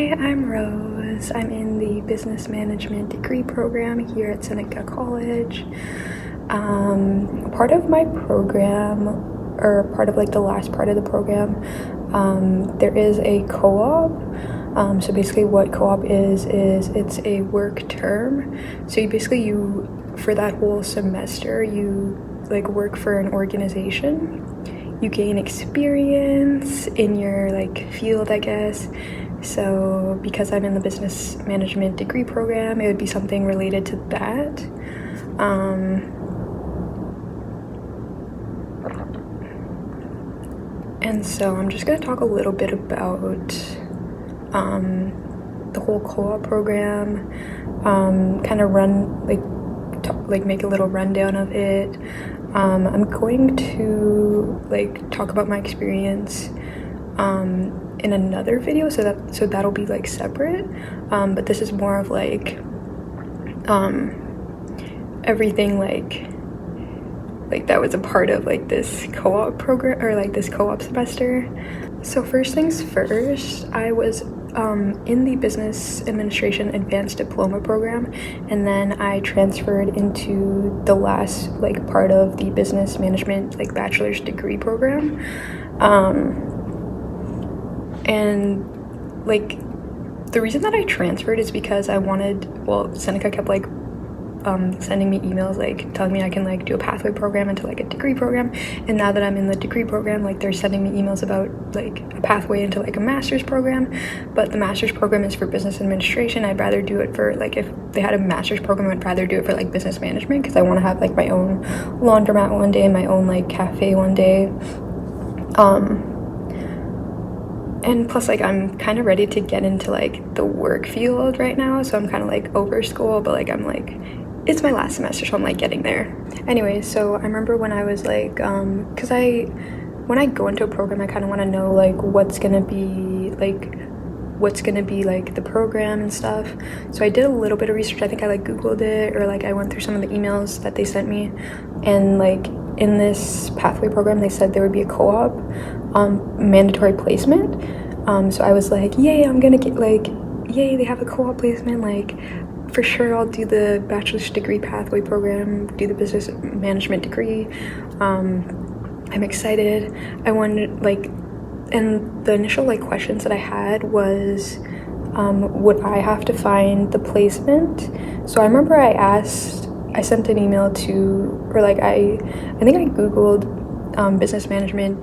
Hi, I'm Rose. I'm in the business management degree program here at Seneca College. Part of my program, or part of like the last part of the program, there is a co-op. So basically what co-op is it's a work term. So for that whole semester, you like work for an organization. You gain experience in your like field, I guess. So because I'm in the business management degree program, it would be something related to that. And so I'm just gonna talk a little bit about the whole co-op program, kind of make a little rundown of it. I'm going to like talk about my experience in another video, so that'll be like separate, but this is more of like everything like that was a part of like this co-op program, or like this co-op semester. So first things first, I was in the business administration advanced diploma program, and then I transferred into the last like part of the business management like bachelor's degree program. And like the reason that I transferred is because Seneca kept like sending me emails like telling me I can like do a pathway program into like a degree program, and now that I'm in the degree program, like they're sending me emails about like a pathway into like a master's program, but the master's program is for business administration. I'd rather do it for like, if they had a master's program, I'd rather do it for like business management, because I want to have like my own laundromat one day, my own like cafe one day. And plus, like, I'm kind of ready to get into like the work field right now, so I'm kind of like over school, but like I'm like, it's my last semester, so I'm like getting there. Anyway, so I remember when I was like, because when I go into a program, I kind of want to know like what's gonna be like the program and stuff. So I did a little bit of research. I think I like Googled it, or like I went through some of the emails that they sent me, and like in this pathway program, they said there would be a co-op mandatory placement. So I was like, yay, I'm gonna get like, yay, they have a co-op placement, like for sure I'll do the bachelor's degree pathway program, do the business management degree. I'm excited. I wanted like, and the initial like questions that I had was, would I have to find the placement? So I remember I sent an email to, or like I think I Googled business management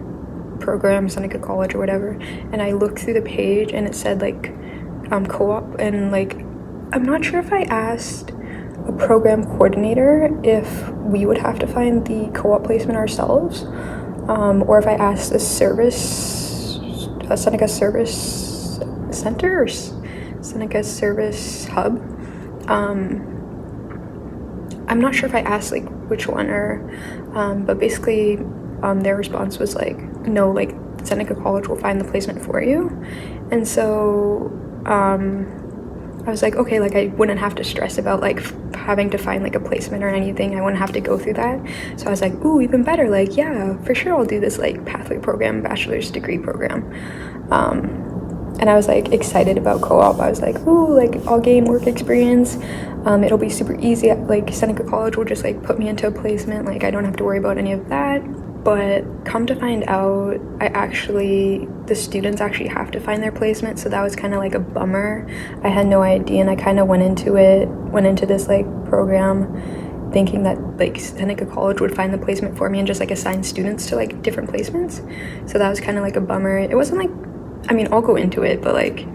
program, Seneca College or whatever, and I looked through the page and it said like co-op, and like I'm not sure if I asked a program coordinator if we would have to find the co-op placement ourselves, or if I asked a Seneca Service Center or Seneca Service Hub. I'm not sure if I asked like which one, or but basically their response was like, no, like Seneca College will find the placement for you. And so I was like, okay, like I wouldn't have to stress about like having to find like a placement or anything. I wouldn't have to go through that. So I was like, ooh, even better, like yeah, for sure I'll do this like pathway program, bachelor's degree program. And I was like excited about co-op. I was like, ooh, like I'll gain work experience. It'll be super easy. Like Seneca College will just like put me into a placement. Like I don't have to worry about any of that. But come to find out, the students actually have to find their placement. So that was kind of like a bummer. I had no idea, and I kind of went into this like program thinking that like Seneca College would find the placement for me and just like assign students to like different placements. So that was kind of like a bummer. It wasn't like, I mean, I'll go into it, but like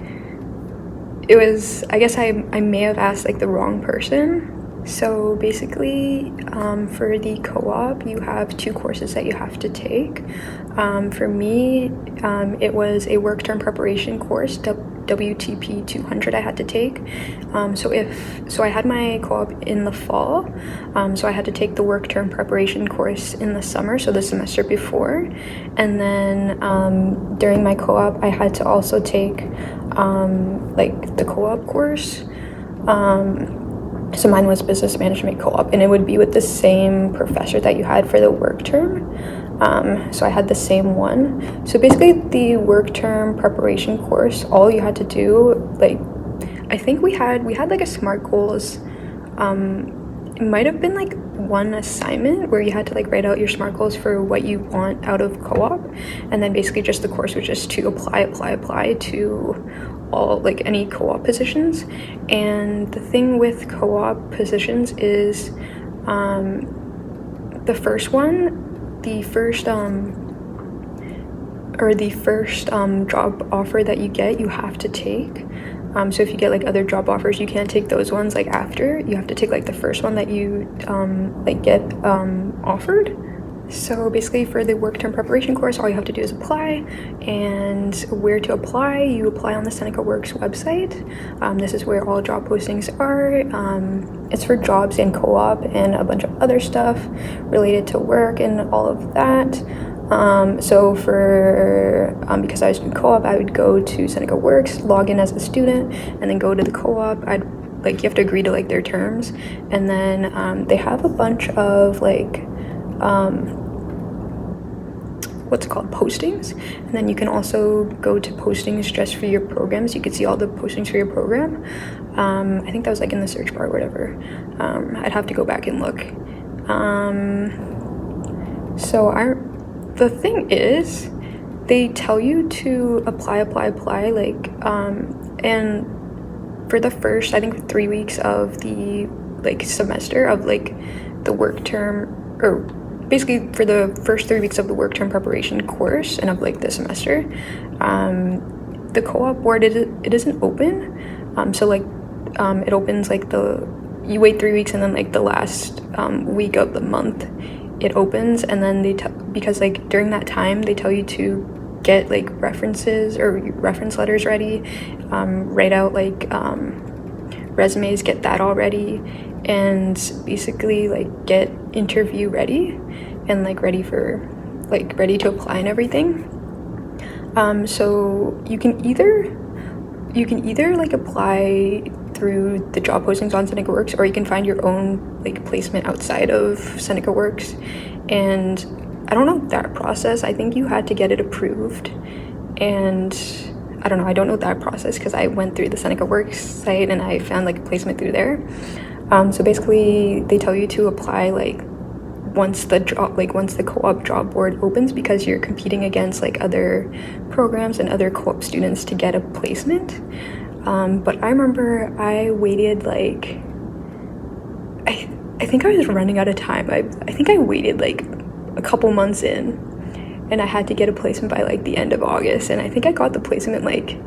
it was, I guess I may have asked like the wrong person. So basically, for the co-op, you have 2 courses that you have to take. For me, it was a work term preparation course, WTP 200 I had to take. So I had my co-op in the fall, so I had to take the work term preparation course in the summer, so the semester before. And then during my co-op, I had to also take like the co-op course. So mine was business management co-op, and it would be with the same professor that you had for the work term. So I had the same one. So basically the work term preparation course, all you had to do, like, I think we had like a SMART goals. It might have been like one assignment where you had to like write out your SMART goals for what you want out of co-op, and then basically just the course was just to apply to all, like, any co-op positions. And the thing with co-op positions is the first job offer that you get, you have to take. So if you get like other job offers, you can't take those ones like after. You have to take like the first one that you like get offered. So basically for the work term preparation course, all you have to do is apply. And where to apply, you apply on the SenecaWorks website. This is where all job postings are. It's for jobs and co-op and a bunch of other stuff related to work and all of that. So for because I was doing co-op, I would go to SenecaWorks, log in as a student, and then go to the co-op. I'd like, you have to agree to like their terms, and then they have a bunch of like what's it called, postings, and then you can also go to postings just for your programs. You could see all the postings for your program. I think that was like in the search bar or whatever. I'd have to go back and look. The thing is, they tell you to apply, like, and for the first, I think, 3 weeks of the, like, semester of, like, the work term, or basically for the first 3 weeks of the work term preparation course and of, like, the semester, the co-op board, it isn't open. So, like, it opens, like, you wait 3 weeks, and then, like, the last week of the month, it opens, and then because like during that time they tell you to get like references or reference letters ready, write out like resumes, get that all ready, and basically like get interview ready and like ready to apply and everything. So you can either like apply through the job postings on SenecaWorks, or you can find your own like placement outside of SenecaWorks. And I don't know that process. I think you had to get it approved, and I don't know that process because I went through the SenecaWorks site and I found like a placement through there. So basically they tell you to apply like once the co-op job board opens, because you're competing against like other programs and other co-op students to get a placement. But I remember I waited like, I think I was running out of time. I think I waited like a couple months in, and I had to get a placement by like the end of August, and I think I got the placement like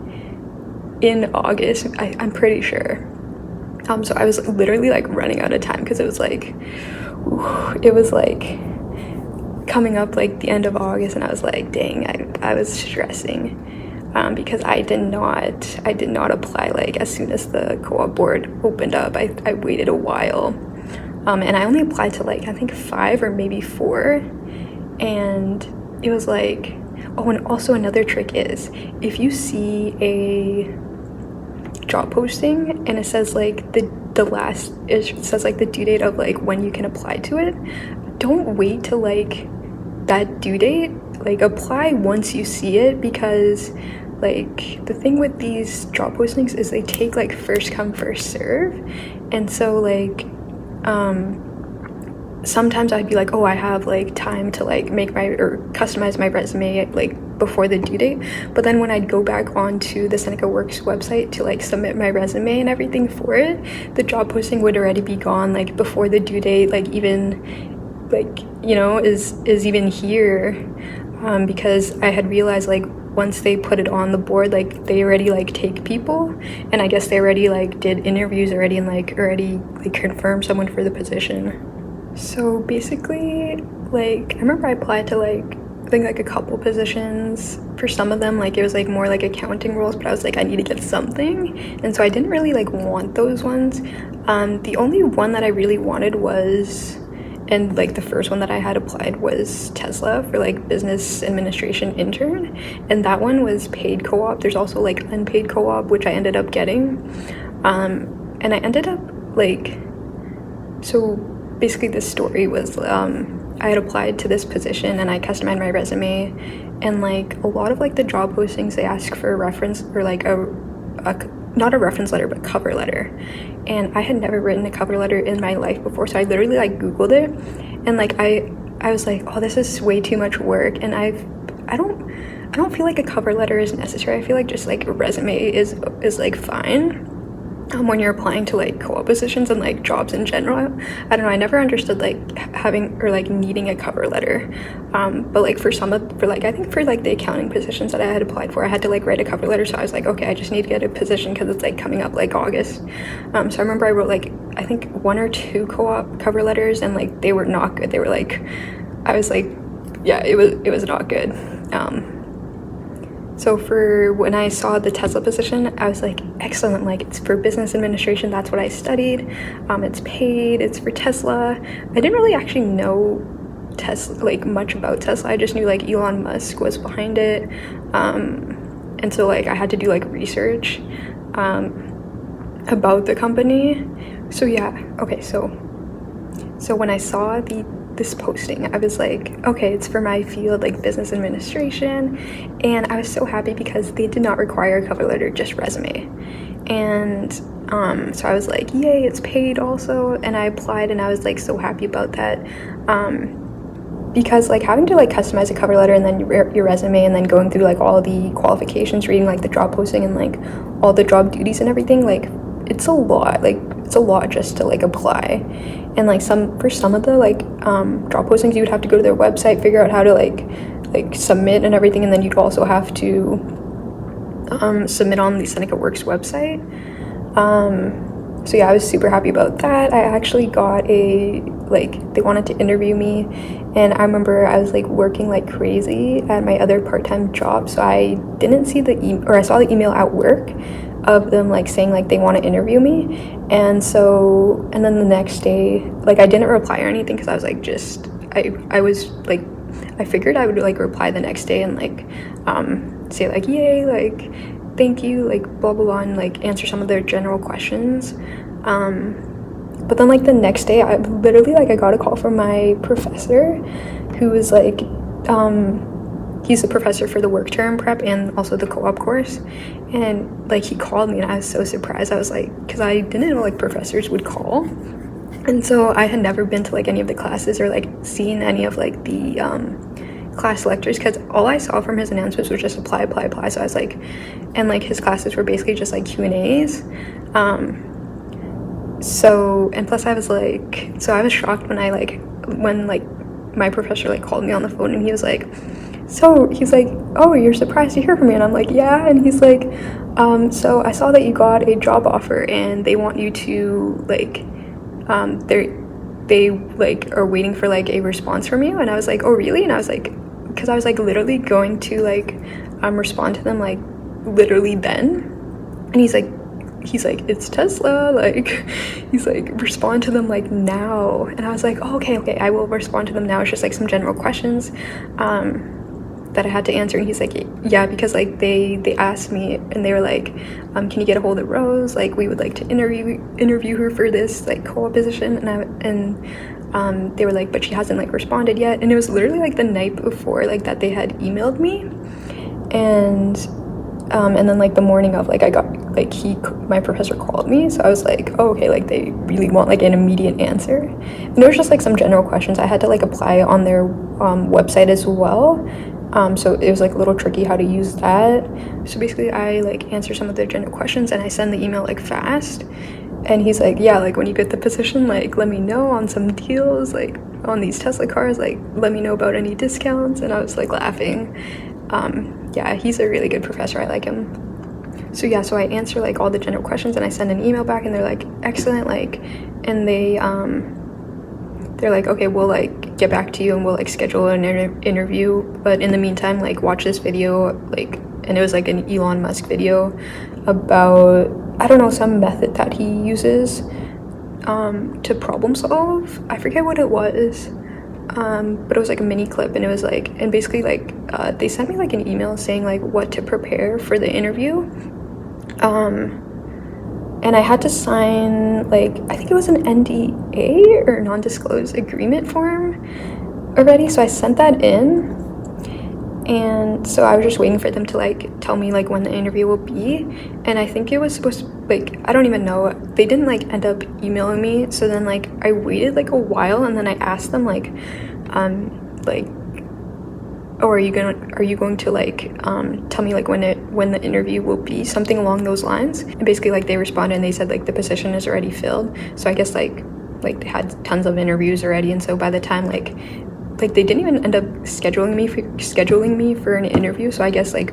in August, I'm pretty sure. So I was literally like running out of time because it was like coming up like the end of August, and I was like, dang, I was stressing. Because I did not apply like as soon as the co-op board opened up. I waited a while, and I only applied to like I think 5 or maybe 4, and it was like, oh, and also another trick is if you see a job posting and it says like it says like the due date of like when you can apply to it, don't wait till like that due date. Like apply once you see it, because like the thing with these job postings is they take like first come first serve. And so like sometimes I'd be like, oh, I have like time to like customize my resume like before the due date, but then when I'd go back onto the SenecaWorks website to like submit my resume and everything for it, the job posting would already be gone like before the due date, like even like, you know, is even here, because I had realized like once they put it on the board, like they already like take people, and I guess they already like did interviews already and like already like confirmed someone for the position. So basically, like I remember I applied to like I think like a couple positions. For some of them, like it was like more like accounting roles, but I was like, I need to get something, and so I didn't really like want those ones. The only one that I really wanted was, and like the first one that I had applied was Tesla for like business administration intern, and that one was paid co-op. There's also like unpaid co-op, which I ended up getting, and I ended up like, so basically this story was I I had applied to this position and I customized my resume, and like a lot of like the job postings, they ask for a reference or like a not a reference letter but cover letter, and I had never written a cover letter in my life before, so I literally like Googled it, and like I was like, oh, this is way too much work, and I don't feel like a cover letter is necessary. I feel like just like a resume is like fine when you're applying to like co-op positions and like jobs in general. I don't know, I never understood like having or like needing a cover letter, but like for like I think for like the accounting positions that I had applied for, I had to like write a cover letter, so I was like, okay, I just need to get a position because it's like coming up like August. So I remember I wrote like I think 1 or 2 co-op cover letters, and like they were not good. They were like, I was like, yeah, it was not good. So for when I saw the Tesla position, I was like, excellent, like it's for business administration, that's what I studied, it's paid, it's for Tesla. I didn't really actually know Tesla, like much about Tesla. I just knew like Elon Musk was behind it, and so like I had to do like research about the company. So yeah, okay, so when I saw this posting, I was like, okay, it's for my field, like business administration, and I was so happy because they did not require a cover letter, just resume. And so I was like, yay, it's paid also, and I applied, and I was like so happy about that, because like having to like customize a cover letter and then your resume and then going through like all the qualifications, reading like the job posting and like all the job duties and everything, like it's a lot just to like apply. And like for some of the like job postings, you would have to go to their website, figure out how to like submit and everything, and then you'd also have to submit on the SenecaWorks website. So yeah, I was super happy about that. I actually got they wanted to interview me, and I remember I was like working like crazy at my other part-time job, so I didn't see I saw the email at work of them like saying like they want to interview me, and then the next day, like I didn't reply or anything because I was like I was like, I figured I would like reply the next day and like say like, yay, like thank you, like blah blah blah, and like answer some of their general questions. But then like the next day, I literally like I got a call from my professor, who was like he's a professor for the work term prep and also the co-op course, and like he called me, and I was so surprised. I was like, because I didn't know like professors would call, and so I had never been to like any of the classes or like seen any of like the class lectures, because all I saw from his announcements was just apply. So I was like, and like his classes were basically just like Q&As. So, and plus I was like, so I was shocked when my professor like called me on the phone, and he was like, oh, you're surprised to hear from me? And I'm like, yeah. And he's like, so I saw that you got a job offer and they want you to like, they like are waiting for like a response from you. And I was like, oh really? And I was like, because I was like literally going to like respond to them like literally then. And he's like, it's Tesla, like he's like, respond to them like now. And I was like, oh, okay, I will respond to them now. It's just like some general questions that I had to answer. And he's like, yeah, because like they asked me, and they were like, can you get a hold of Rose, like we would like to interview her for this like co-op position. And they were like, but she hasn't like responded yet. And it was literally like the night before like that they had emailed me, and then like the morning of, like I got like my professor called me, so I was like, oh, okay, like they really want like an immediate answer. And there was just like some general questions I had to like apply on their website as well, so it was like a little tricky how to use that. So basically I like answer some of their general questions and I send the email like fast, and he's like, yeah, like when you get the position, like let me know on some deals, like on these Tesla cars, like let me know about any discounts. And I was like laughing. Yeah, he's a really good professor. I like him. So yeah, so I answer like all the general questions and I send an email back, and they're like, excellent, like, and they're like, okay, we'll like get back to you and we'll like schedule an interview, but in the meantime, like watch this video, like, and it was like an Elon Musk video about, I don't know, some method that he uses to problem solve. I forget what it was. But it was like a mini clip, and it was like, and basically like they sent me like an email saying like what to prepare for the interview, and I had to sign like, I think it was an NDA or non-disclosed agreement form, already, so I sent that in, and so I was just waiting for them to like tell me like when the interview will be. And I think it was supposed to, like, I don't even know, they didn't like end up emailing me. So then like I waited like a while, and then I asked them like oh, are you going to like tell me like when the interview will be, something along those lines. And basically like they responded and they said like the position is already filled. So I guess like they had tons of interviews already, and so by the time like they didn't even end up scheduling me for an interview. So I guess like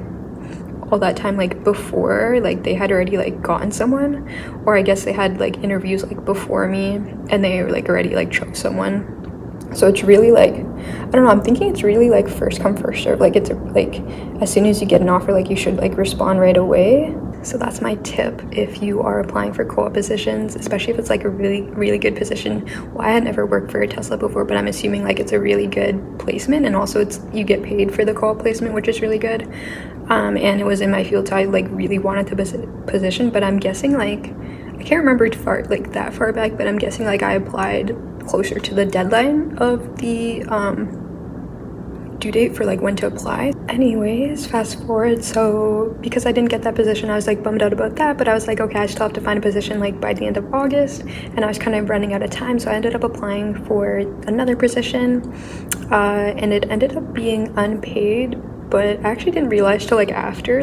all that time like before, like they had already like gotten someone, or I guess they had like interviews like before me and they like already like chose someone. So it's really like, I don't know, I'm thinking it's really like first come first serve. Like it's like as soon as you get an offer, like you should like respond right away. So that's my tip if you are applying for co-op positions, especially if it's like a really good position. Well, I had never worked for a Tesla before, but I'm assuming like it's a really good placement, and also it's you get paid for the co-op placement, which is really good. And it was in my field, so I like really wanted the position. But I'm guessing like, I can't remember that far back, but I'm guessing like I applied closer to the deadline of the due date for like when to apply. Anyways, fast forward, so because I didn't get that position, I was like bummed out about that, but I was like, okay, I still have to find a position like by the end of August, and I was kind of running out of time, so I ended up applying for another position, and it ended up being unpaid, but I actually didn't realize till like after,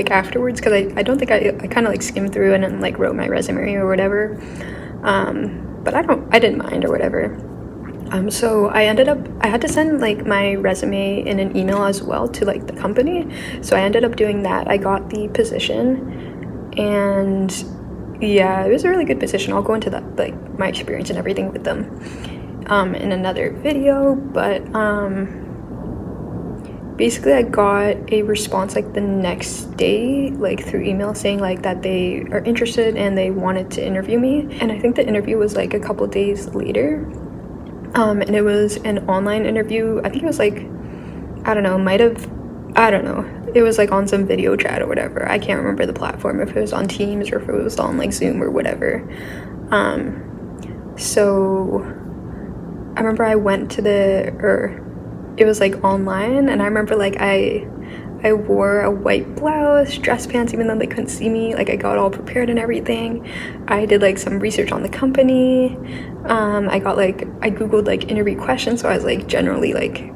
afterwards, because I don't think I kind of like skimmed through and then like wrote my resume or whatever, but I didn't mind or whatever. So I had to send like my resume in an email as well to like the company. So I ended up doing that. I got the position, and yeah, it was a really good position. I'll go into that, like my experience and everything with them, in another video. But basically I got a response like the next day, like through email, saying like that they are interested and they wanted to interview me. And I think the interview was like a couple days later. And it was an online interview. I think it was like, I don't know. It was like on some video chat or whatever. I can't remember the platform, if it was on Teams or if it was on like Zoom or whatever. So I remember I went to it was like online, and I remember like I wore a white blouse, dress pants, even though they couldn't see me. Like I got all prepared and everything. I did like some research on the company. I googled like interview questions, so I was like generally like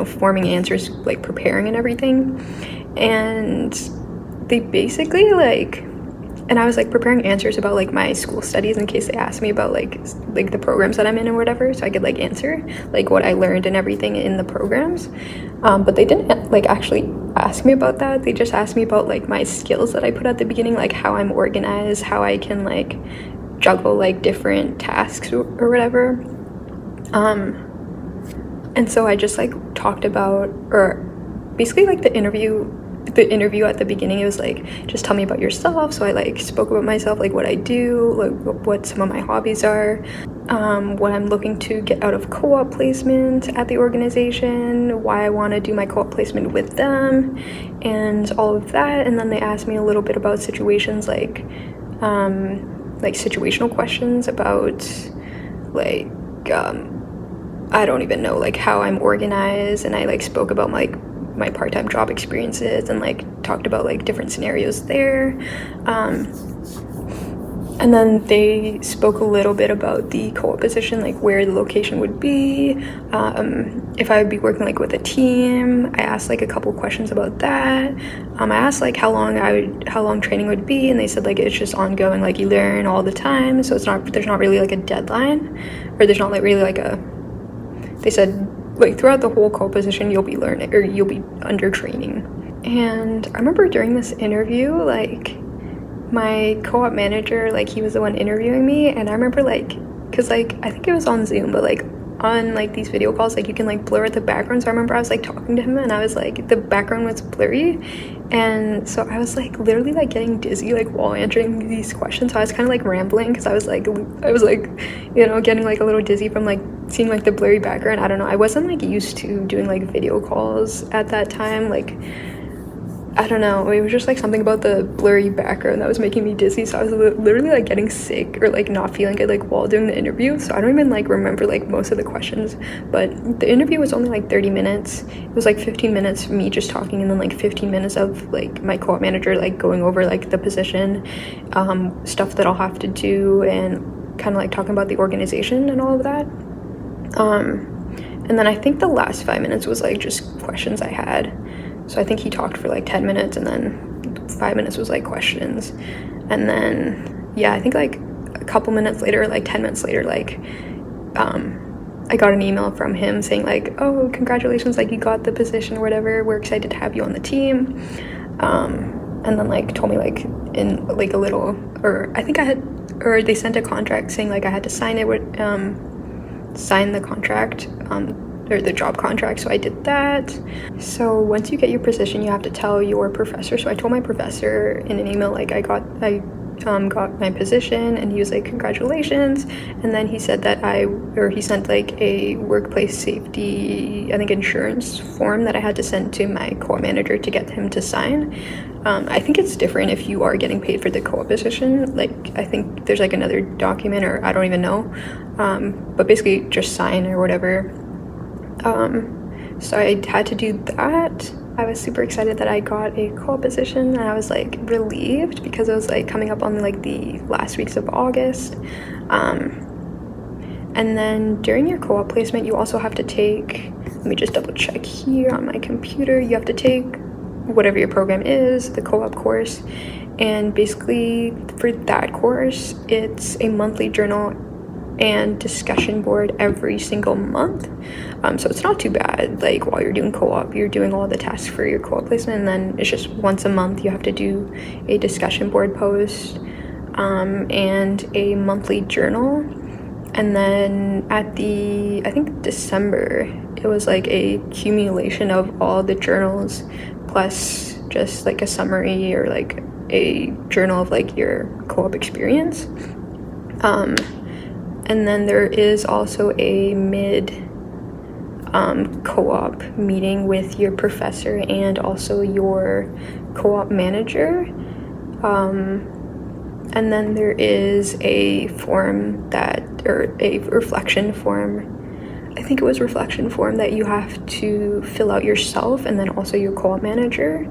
forming answers, like preparing and everything. And they basically and I was like preparing answers about like my school studies in case they asked me about like the programs that I'm in or whatever, so I could like answer like what I learned and everything in the programs. But they didn't like actually ask me about that. They just asked me about like my skills that I put at the beginning, like how I'm organized, how I can like juggle like different tasks or whatever. And so I just like talked about, or basically like the interview at the beginning, it was like, just tell me about yourself. So I like spoke about myself, like what I do, like what some of my hobbies are, what I'm looking to get out of co-op placement at the organization, why I want to do my co-op placement with them, and all of that. And then they asked me a little bit about situations, like situational questions about like I don't even know, like how I'm organized, and I like spoke about my part-time job experiences and like talked about like different scenarios there. And then they spoke a little bit about the co-op position, like where the location would be, if I would be working like with a team. I asked like a couple questions about that. I asked like how long training would be, and they said like it's just ongoing, like you learn all the time, so there's not really like a deadline, or there's not like really like they said like throughout the whole co-op position you'll be learning, or you'll be under training. And I remember during this interview, like my co-op manager, like he was the one interviewing me, and I remember like, because like I think it was on Zoom, but like on like these video calls, like you can like blur the background. So I remember I was like talking to him, and I was like, the background was blurry, and so I was like literally like getting dizzy like while answering these questions. So I was kind of like rambling because I was like getting like a little dizzy from like seeing like the blurry background. I don't know, I wasn't like used to doing like video calls at that time. Like I don't know, it was just like something about the blurry background that was making me dizzy, so I was literally like getting sick or like not feeling good like while doing the interview, so I don't even like remember like most of the questions. But the interview was only like 30 minutes. It was like 15 minutes me just talking, and then like 15 minutes of like my co-op manager like going over like the position, stuff that I'll have to do, and kind of like talking about the organization and all of that. And then I think the last 5 minutes was like just questions I had. So I think he talked for like 10 minutes, and then 5 minutes was like questions. And then, yeah, I think like a couple minutes later, like 10 minutes later, like, I got an email from him saying like, oh, congratulations, like you got the position or whatever. We're excited to have you on the team. And then like told me like in like a little, or I think I had, or they sent a contract saying like I had to sign it with, sign the contract, or the job contract, so I did that. So once you get your position, you have to tell your professor. So I told my professor in an email like I got my position, and he was like, congratulations. And then he said that he sent like a workplace safety, I think, insurance form that I had to send to my co-op manager to get him to sign. I think it's different if you are getting paid for the co-op position. Like I think there's like another document, or I don't even know, but basically just sign or whatever. So I had to do that. I was super excited that I got a co-op position, and I was like relieved because it was like coming up on like the last weeks of August. And then during your co-op placement, you also have to take, let me just double check here on my computer, you have to take whatever your program is, the co-op course. And basically for that course, it's a monthly journal and discussion board every single month. So it's not too bad. Like while you're doing co-op, you're doing all the tasks for your co-op placement, and then it's just once a month you have to do a discussion board post, and a monthly journal. And then at the, I think December, it was like a accumulation of all the journals plus just like a summary or like a journal of like your co-op experience. And then there is also a co-op meeting with your professor and also your co-op manager. And then there is a form or a reflection form, I think it was reflection form, that you have to fill out yourself and then also your co-op manager.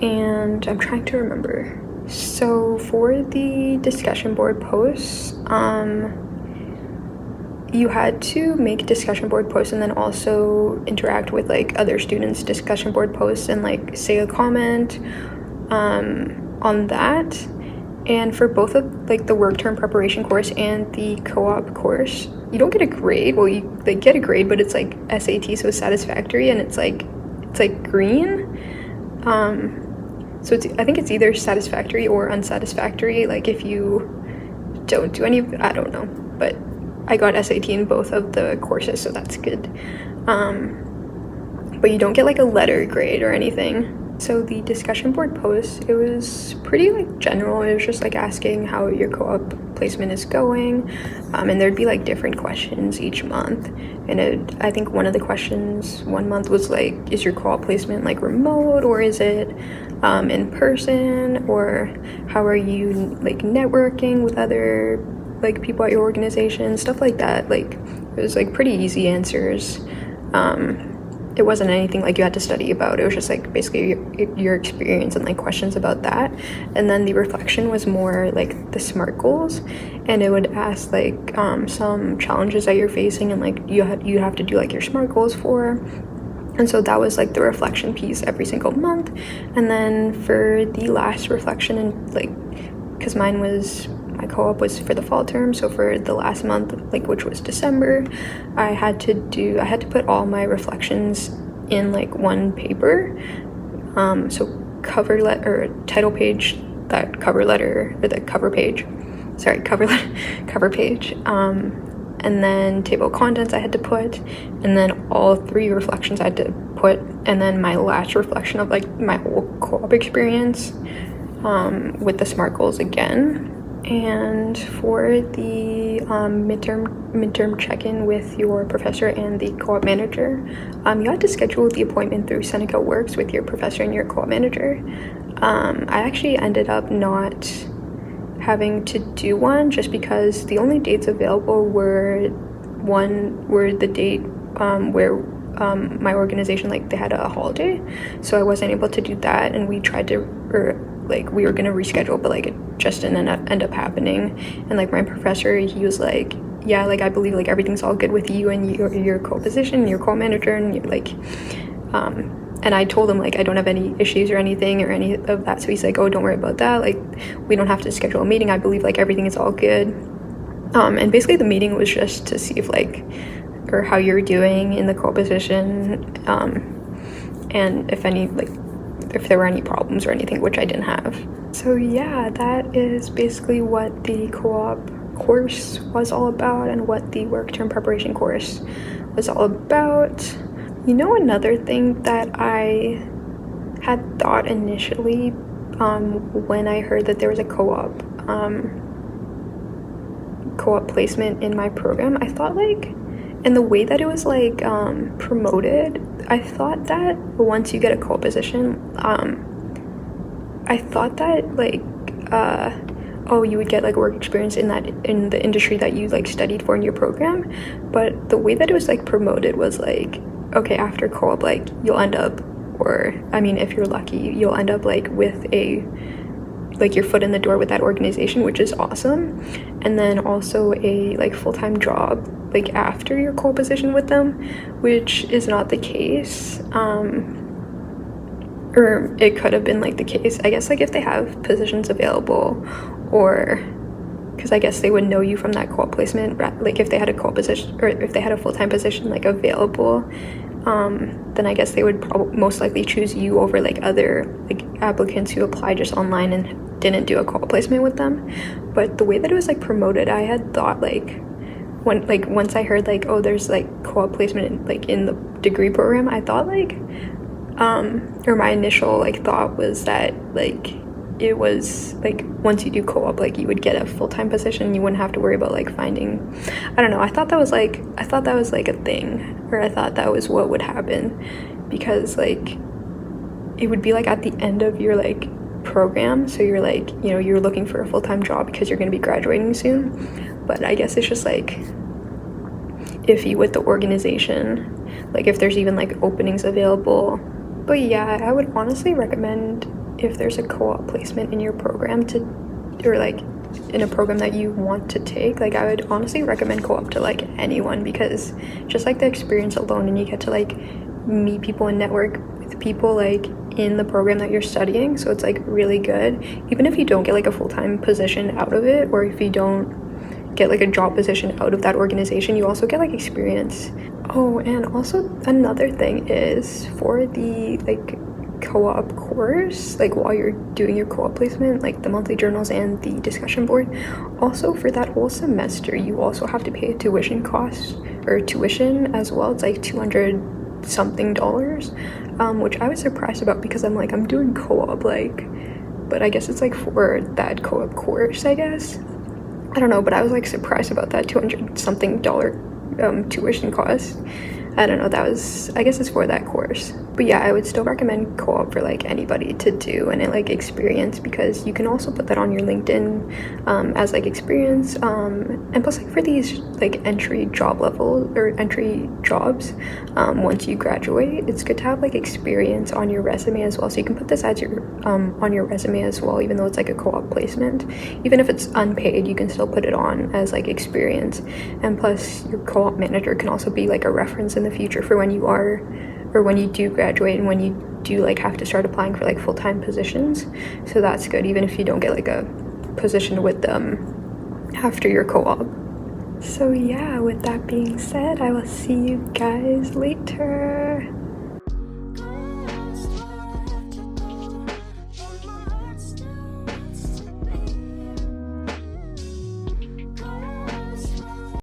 And I'm trying to remember. So for the discussion board posts, you had to make discussion board posts and then also interact with like other students' discussion board posts and like say a comment on that. And for both of like the work term preparation course and the co-op course, you don't get a grade. Well, you like get a grade, but it's like SAT, so satisfactory, and it's like green. So I think it's either satisfactory or unsatisfactory. Like if you don't do any, I don't know, but I got SAT in both of the courses, so that's good. But you don't get like a letter grade or anything. So the discussion board post, it was pretty like general. It was just like asking how your co-op placement is going, and there'd be like different questions each month. And I think one of the questions one month was like, is your co-op placement like remote, or is it in person, or how are you like networking with other like people at your organization, stuff like that. Like it was like pretty easy answers. It wasn't anything like you had to study about. It was just like basically your experience and like questions about that. And then the reflection was more like the SMART goals, and it would ask like some challenges that you're facing, and like you have to do like your SMART goals for. And so that was like the reflection piece every single month. And then for the last reflection, and like because my co-op was for the fall term, so for the last month, like which was December, I had to put all my reflections in like one paper. So cover page, and then table of contents I had to put, and then all 3 reflections I had to put, and then my last reflection of like my whole co-op experience with the SMART goals again. And for the midterm check-in with your professor and the co-op manager, you had to schedule the appointment through SenecaWorks with your professor and your co-op manager. I actually ended up not having to do one just because the only dates available were the date where my organization, like, they had a holiday, so I wasn't able to do that, and we tried to, we were gonna reschedule, but like it just didn't end up happening. And like my professor, he was like, yeah, like I believe like everything's all good with you and your co-position, your co-manager, and you're like and I told him like I don't have any issues or anything or any of that. So he's like, oh, don't worry about that, like we don't have to schedule a meeting, I believe like everything is all good. And basically the meeting was just to see if like, or how you're doing in the co-position, and if any, like if there were any problems or anything, which I didn't have. So yeah, that is basically what the co-op course was all about and what the work term preparation course was all about. You know, another thing that I had thought initially when I heard that there was a co-op placement in my program, I thought like, and the way that it was like promoted, I thought that once you get a co-op position, I thought that like oh, you would get like work experience in the industry that you like studied for in your program. But the way that it was like promoted was like, okay, after co-op, like you'll end up, or I mean if you're lucky, you'll end up like with like your foot in the door with that organization, which is awesome. And then also a like full-time job like after your co-op position with them, which is not the case. Or it could have been like the case, I guess, like if they have positions available, or because I guess they would know you from that co-op placement, like if they had a co-op position or if they had a full-time position like available, then I guess they would most likely choose you over like other like applicants who apply just online and didn't do a co-op placement with them. But the way that it was like promoted, I had thought like once I heard like, oh, there's like co-op placement like in the degree program, I thought like or my initial like thought was that like it was like once you do co-op, like you would get a full-time position, you wouldn't have to worry about like finding, I don't know, I thought that was like a thing, or I thought that was what would happen, because like it would be like at the end of your like program, so you're like, you know, you're looking for a full-time job because you're going to be graduating soon. But I guess it's just like iffy with the organization, like if there's even like openings available. But yeah, I would honestly recommend, if there's a co-op placement in your program or like in a program that you want to take, like I would honestly recommend co-op to like anyone, because just like the experience alone, and you get to like meet people and network with people like in the program that you're studying, so it's like really good. Even if you don't get like a full-time position out of it, or if you don't get like a job position out of that organization, you also get like experience. Oh, and also another thing is, for the like co-op course, like while you're doing your co-op placement, like the monthly journals and the discussion board, also for that whole semester you also have to pay a tuition cost, or tuition as well. It's like $200 something, which I was surprised about, because I'm like, I'm doing co-op, like, but I guess it's like for that co-op course, I guess. I don't know, but I was like surprised about that $200 something tuition cost. I don't know, that was, I guess it's for that course. But yeah, I would still recommend co-op for like anybody to do, and it like experience, because you can also put that on your LinkedIn as like experience, and plus like for these like entry job level or entry jobs, once you graduate, it's good to have like experience on your resume as well. So you can put this as your on your resume as well, even though it's like a co-op placement. Even if it's unpaid, you can still put it on as like experience. And plus your co-op manager can also be like a reference in the future for when you are, or when you do graduate, and when you do like have to start applying for like full-time positions. So that's good, even if you don't get like a position with them after your co-op. So yeah, with that being said, I will see you guys later.